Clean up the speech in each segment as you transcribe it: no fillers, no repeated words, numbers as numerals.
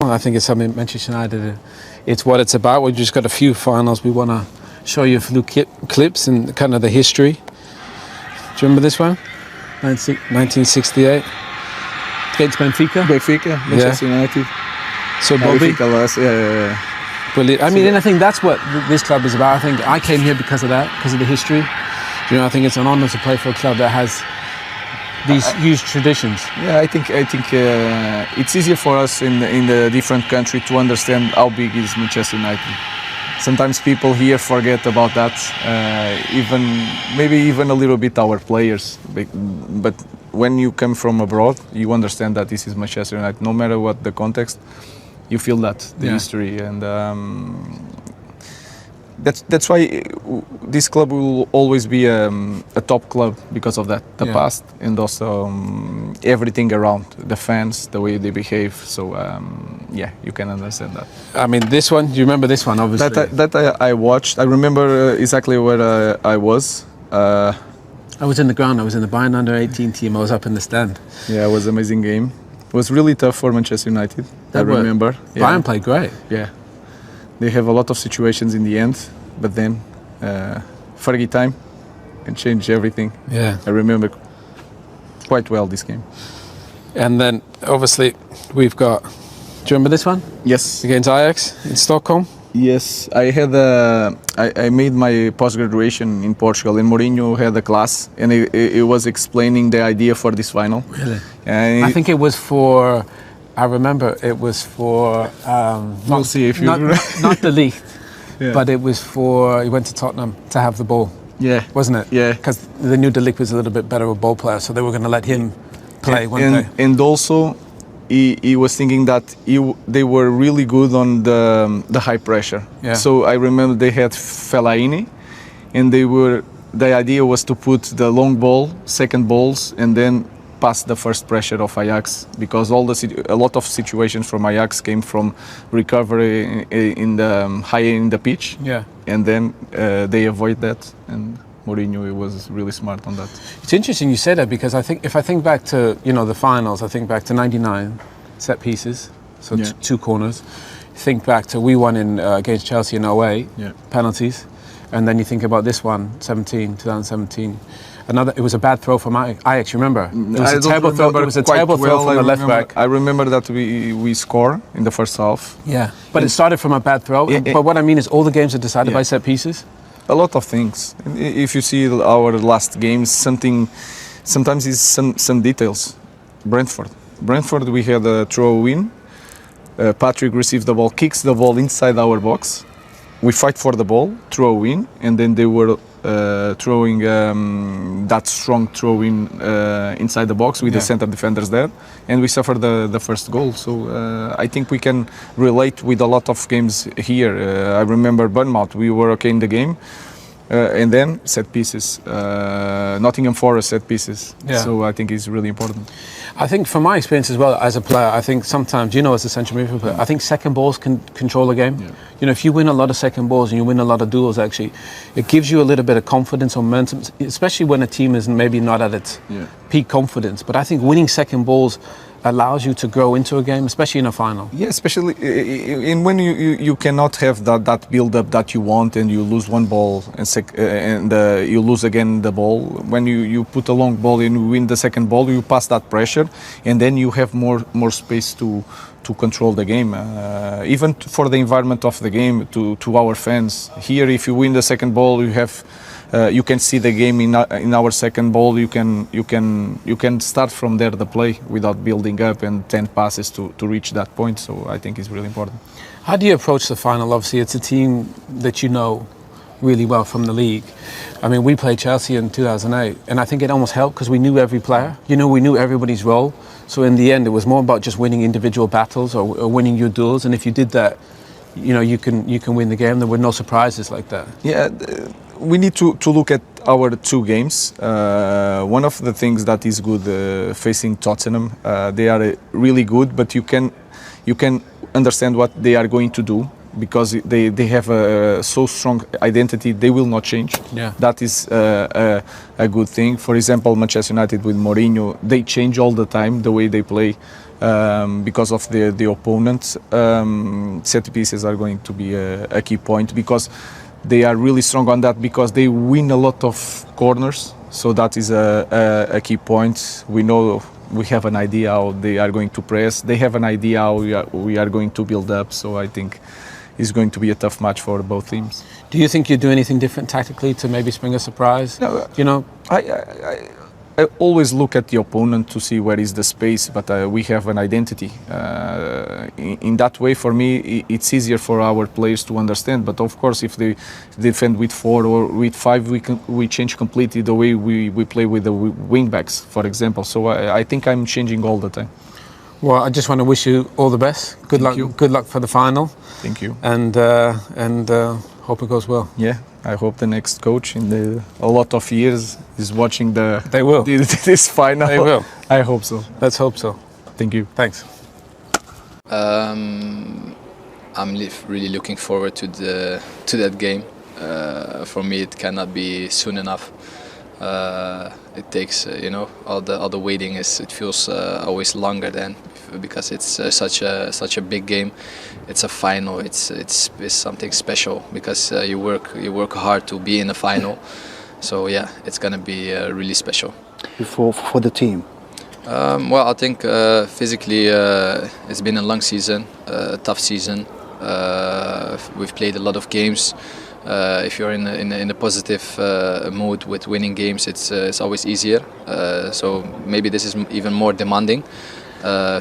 Well, I think it's something Manchester United, it's what it's about. We've just got a few finals. We want to show you a few clips and kind of the history. Do you remember this one? 1968. Against Benfica. Manchester United. So Bobby. Yeah. Brilliant. I mean, and I think that's what this club is about. I think I came here because of that, because of the history. You know, I think it's an honour to play for a club that has these huge traditions. Yeah, I think it's easier for us in the different country to understand how big is Manchester United. Sometimes people here forget about that, maybe even a little bit our players. But when you come from abroad, you understand that this is Manchester United. No matter what the context, you feel that the history, and that's why this club will always be a top club because of that, the past, and also everything around, the fans, the way they behave. So you can understand that. I mean, this one, do you remember this one, obviously? That I watched. I remember exactly where I was. I was in the ground. I was in the Bayern under-18 team. I was up in the stand. Yeah, it was an amazing game. It was really tough for Manchester United. I remember. Bayern played great. Yeah. They have a lot of situations in the end, but then Fergie time and change everything. Yeah. I remember quite well this game. And then obviously we've got, do you remember this one? Yes. Against Ajax in Stockholm? Yes, I had I made my post-graduation in Portugal, and Mourinho had a class, and he was explaining the idea for this final. Really? I think it was for, I remember it was for we'll see if you not the league, but it was for, he went to Tottenham to have the ball. Yeah. Wasn't it? Yeah. Because they knew De Ligt was a little bit better of a ball player, so they were going to let him play, weren't they? And also, he was thinking that they were really good on the high pressure. Yeah. So I remember they had Fellaini, and the idea was to put the long ball, second balls, and then pass the first pressure of Ajax, because a lot of situations from Ajax came from recovery high in the pitch. Yeah. And then they avoid that, and Mourinho was really smart on that. It's interesting you say that, because I think if I think back to the finals, I think back to '99 set pieces, so two corners. Think back to we won in against Chelsea in 08 penalties, and then you think about this one 2017. It was a bad throw from Ajax. You remember? It was a terrible throw. It was a terrible throw from the left back. I remember that we score in the first half. Yeah, but it started from a bad throw. But what I mean is, all the games are decided by set pieces. A lot of things. If you see our last games, sometimes it's some details. Brentford, we had a throw-in. Patrick receives the ball, kicks the ball inside our box. We fight for the ball, throw-in, and then they were throwing that strong throw-in inside the box with the center defenders there, and we suffered the first goal. So I think we can relate with a lot of games here. I remember Bournemouth, we were okay in the game, and then set pieces. Nottingham Forest set pieces. Yeah. So I think it's really important. I think from my experience as well as a player, I think sometimes, as a central midfield player, I think second balls can control a game. Yeah. If you win a lot of second balls and you win a lot of duels, actually, it gives you a little bit of confidence or momentum, especially when a team is maybe not at its peak confidence. But I think winning second balls allows you to grow into a game, especially in a final. Yeah, especially when you cannot have that build-up that you want, and you lose one ball and you lose again the ball. When you put a long ball and you win the second ball, you pass that pressure, and then you have more space to control the game. Even for the environment of the game, to our fans. Here, if you win the second ball, you can see the game in our second ball. You can start from there the play without building up and 10 passes to reach that point. So I think it's really important. How do you approach the final? Obviously, it's a team that you know really well from the league. I mean, we played Chelsea in 2008, and I think it almost helped because we knew every player. We knew everybody's role. So in the end, it was more about just winning individual battles or winning your duels. And if you did that, you can win the game. There were no surprises like that. Yeah. We need to look at our two games. One of the things that is good facing Tottenham, they are really good, but you can understand what they are going to do. because they have a so strong identity, they will not change. Yeah. That is a good thing. For example, Manchester United with Mourinho, they change all the time the way they play because of the opponent. Set pieces are going to be a key point because they are really strong on that because they win a lot of corners. So that is a key point. We know, we have an idea how they are going to press. They have an idea how we are going to build up. So I think it's going to be a tough match for both teams. Do you think you do anything different tactically to maybe spring a surprise? No, you know, I always look at the opponent to see where is the space, but we have an identity. In that way, for me, it's easier for our players to understand. But of course, if they defend with 4 or with 5, we change completely the way we play with the wing backs, for example. So I think I'm changing all the time. Well, I just want to wish you all the best. Good luck. Good luck for the final. Thank you. And hope it goes well. Yeah, I hope the next coach in a lot of years is watching They will. this final. They will. I hope so. Let's hope so. Thank you. Thanks. I'm really looking forward to that game. For me, it cannot be soon enough. It takes, all the waiting it feels always longer then, because it's such a big game. It's a final. It's something special because you work hard to be in a final. So yeah, it's gonna be really special. For the team. Well, I think physically it's been a long season, a tough season. We've played a lot of games. If you're in a positive mood with winning games, it's always easier. So maybe this is even more demanding,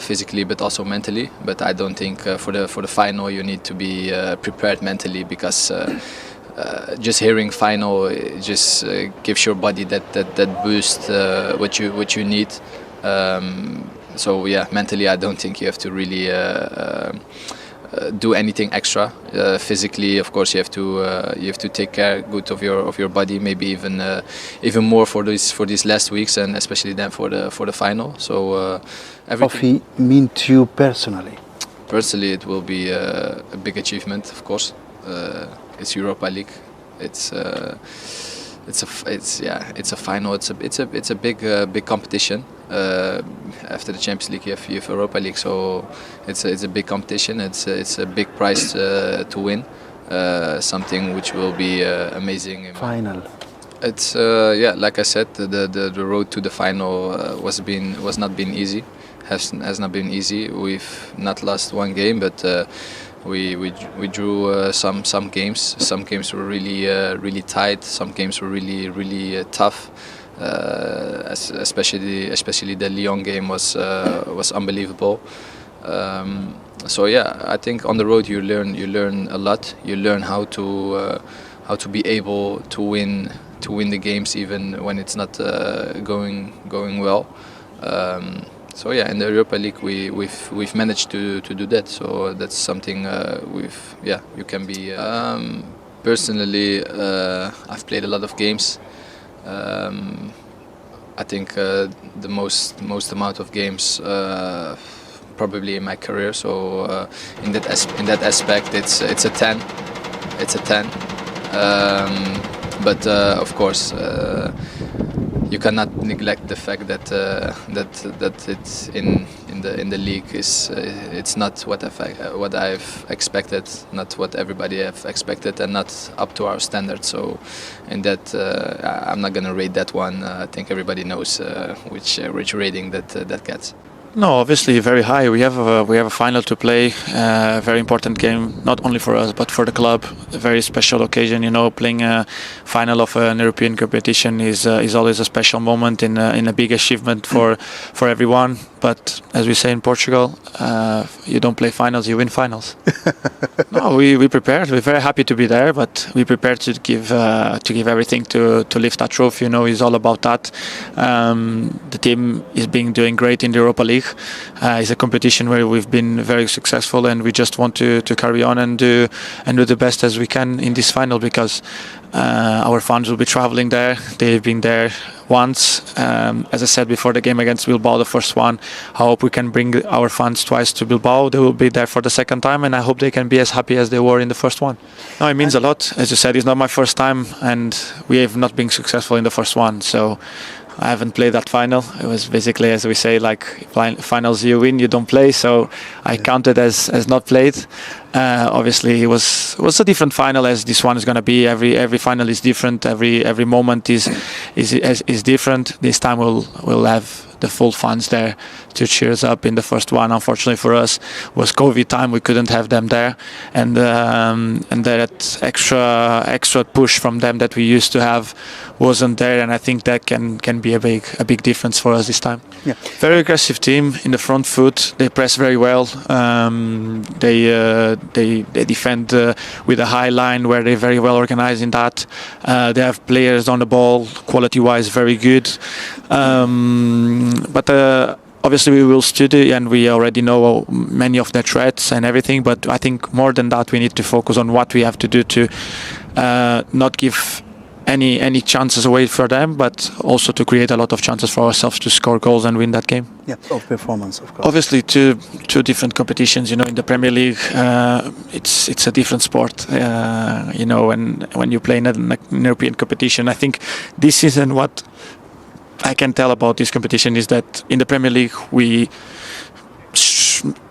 physically but also mentally. But I don't think for the final you need to be prepared mentally, because just hearing final just gives your body that boost what you need. So yeah, mentally I don't think you have to really do anything extra. Physically, of course, you have to take care good of your body. Maybe even more for these last weeks, and especially then for the final. So everything. What mean to you personally? Personally, it will be a big achievement. Of course, it's Europa League. It's a final. It's a big competition. After the Champions League, you have Europa League, so it's a big competition. It's a big prize to win. Something which will be amazing. Final. It's like I said, the road to the final was not been easy. Has not been easy. We've not lost one game, but we drew some games. Some games were really tight. Some games were really tough. Especially the Lyon game was unbelievable. So yeah, I think on the road you learn a lot. You learn how to be able to win the games even when it's not going well. So yeah, in the Europa League we've managed to do that. So that's something you can be. Personally, I've played a lot of games. I think the most amount of games probably in my career. So in that aspect, it's a 10. It's a 10. But of course, you cannot neglect the fact that it's in the league it's not what I've expected, not what everybody have expected, and not up to our standards. So in that I'm not gonna rate that one. I think everybody knows which rating that gets. No, obviously very high. We have a final to play, a very important game, not only for us but for the club. A very special occasion, playing a final of an European competition is always a special moment in a big achievement for everyone. But as we say in Portugal, you don't play finals, you win finals. No, we prepared. We're very happy to be there, but we prepared to give everything to lift that trophy. It's all about that. The team is doing great in the Europa League. League is a competition where we've been very successful, and we just want to carry on and do the best as we can in this final, because our fans will be traveling there. They've been there once, as I said before the game against Bilbao, the first one. I hope we can bring our fans twice to Bilbao. They will be there for the second time, and I hope they can be as happy as they were in the first one. No, it means a lot. As you said, it's not my first time, and we have not been successful in the first one, so I haven't played that final. It was basically, as we say, like finals you win, you don't play, so I counted as not played. Obviously it was a different final, as this one is going to be. Every final is different, every moment is different. This time we'll have the full fans there to cheer us up. In the first one, unfortunately for us, was COVID time. We couldn't have them there, and that extra push from them that we used to have wasn't there, and I think that can be a big difference for us this time. Yeah. Very aggressive team in the front foot. They press very well. They defend with a high line, where they're very well organized in that. They have players on the ball, quality-wise, very good. But obviously we will study, and we already know many of their threats and everything. But I think more than that, we need to focus on what we have to do to not give any chances away for them, but also to create a lot of chances for ourselves to score goals and win that game. Yeah, of performance, of course. Obviously, two different competitions. In the Premier League, it's a different sport. When you play in an European competition, I think this season what I can tell about this competition is that in the Premier League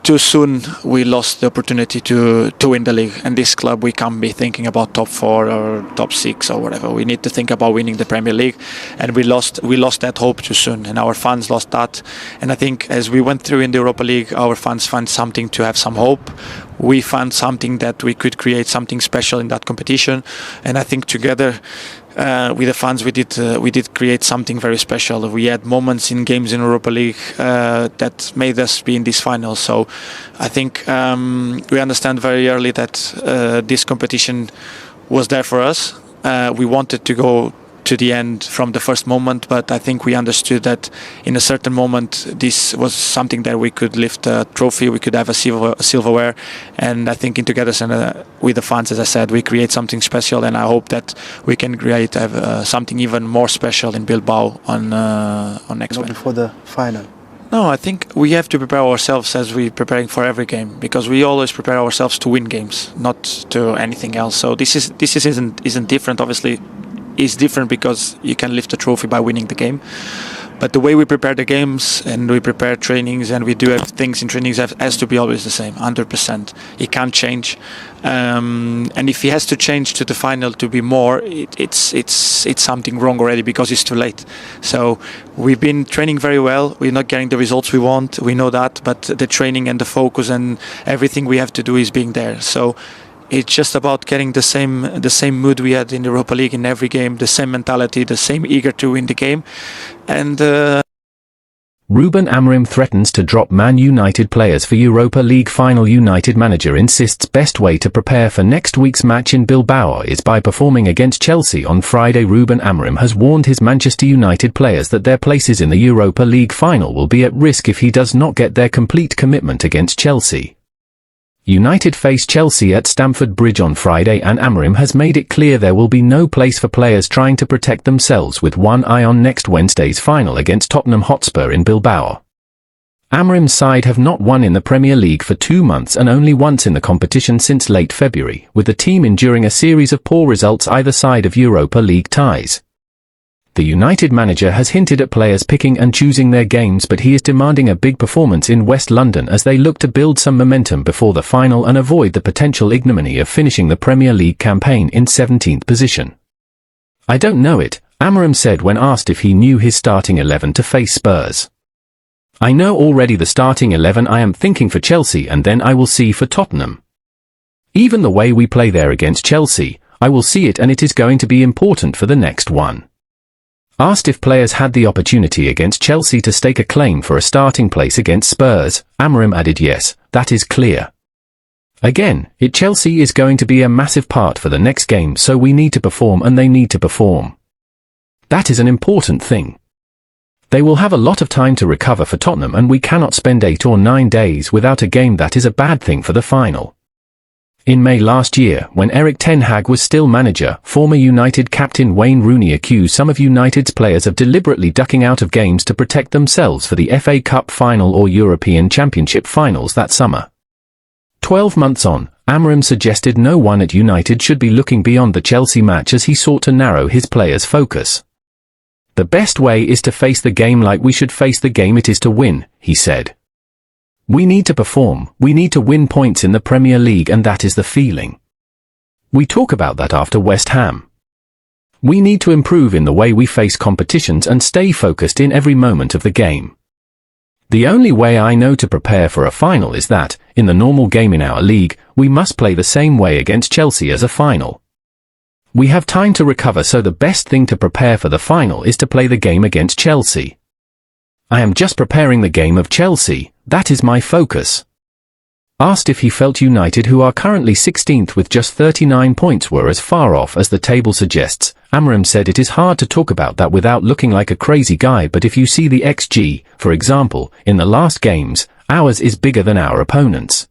too soon we lost the opportunity to win the league, and this club, we can't be thinking about top 4 or top 6 or whatever. We need to think about winning the Premier League, and we lost that hope too soon, and our fans lost that. And I think as we went through in the Europa League, our fans found something to have some hope. We found something that we could create something special in that competition, and I think together with the fans we did create something very special. We had moments in games in Europa League that made us be in this final. So I think we understand very early that this competition was there for us. We wanted to go to the end from the first moment, but I think we understood that in a certain moment this was something that we could lift a trophy, we could have a silverware, and I think in together with the fans, as I said, we create something special, and I hope that we can create something even more special in Bilbao on next Wednesday. Before the final. No, I think we have to prepare ourselves as we're preparing for every game, because we always prepare ourselves to win games, not to anything else. So this isn't different. Obviously, it's different because you can lift a trophy by winning the game. But the way we prepare the games and we prepare trainings and we do things in trainings has to be always the same, 100%. It can't change. And if he has to change to the final to be more, it's something wrong already, because it's too late. So we've been training very well. We're not getting the results we want. We know that. But the training and the focus and everything we have to do is being there. So it's just about getting the same mood we had in the Europa League in every game, the same mentality, the same eager to win the game. And Rúben Amorim threatens to drop Man United players for Europa League final. United manager insists best way to prepare for next week's match in Bilbao is by performing against Chelsea on Friday. Rúben Amorim has warned his Manchester United players that their places in the Europa League final will be at risk if he does not get their complete commitment against Chelsea. United face Chelsea at Stamford Bridge on Friday, and Amorim has made it clear there will be no place for players trying to protect themselves with one eye on next Wednesday's final against Tottenham Hotspur in Bilbao. Amorim's side have not won in the Premier League for 2 months and only once in the competition since late February, with the team enduring a series of poor results either side of Europa League ties. The United manager has hinted at players picking and choosing their games, but he is demanding a big performance in West London as they look to build some momentum before the final and avoid the potential ignominy of finishing the Premier League campaign in 17th position. "I don't know it," Amorim said when asked if he knew his starting 11 to face Spurs. "I know already the starting 11 I am thinking for Chelsea, and then I will see for Tottenham. Even the way we play there against Chelsea, I will see it, and it is going to be important for the next one." Asked if players had the opportunity against Chelsea to stake a claim for a starting place against Spurs, Amorim added, "Yes, that is clear. Again, Chelsea is going to be a massive part for the next game, so we need to perform and they need to perform. That is an important thing. They will have a lot of time to recover for Tottenham, and we cannot spend 8 or 9 days without a game. That is a bad thing for the final. In May last year, when Erik ten Hag was still manager, former United captain Wayne Rooney accused some of United's players of deliberately ducking out of games to protect themselves for the FA Cup final or European Championship finals that summer. 12 months on, Amorim suggested no one at United should be looking beyond the Chelsea match as he sought to narrow his players' focus. The best way is to face the game like we should face the game it is to win, he said. We need to perform, we need to win points in the Premier League, and that is the feeling. We talk about that after West Ham. We need to improve in the way we face competitions and stay focused in every moment of the game. The only way I know to prepare for a final is that, in the normal game in our league, we must play the same way against Chelsea as a final. We have time to recover, so the best thing to prepare for the final is to play the game against Chelsea. I am just preparing the game of Chelsea, that is my focus. Asked if he felt United, who are currently 16th with just 39 points, were as far off as the table suggests, Amorim said it is hard to talk about that without looking like a crazy guy, but if you see the XG, for example, in the last games, ours is bigger than our opponents.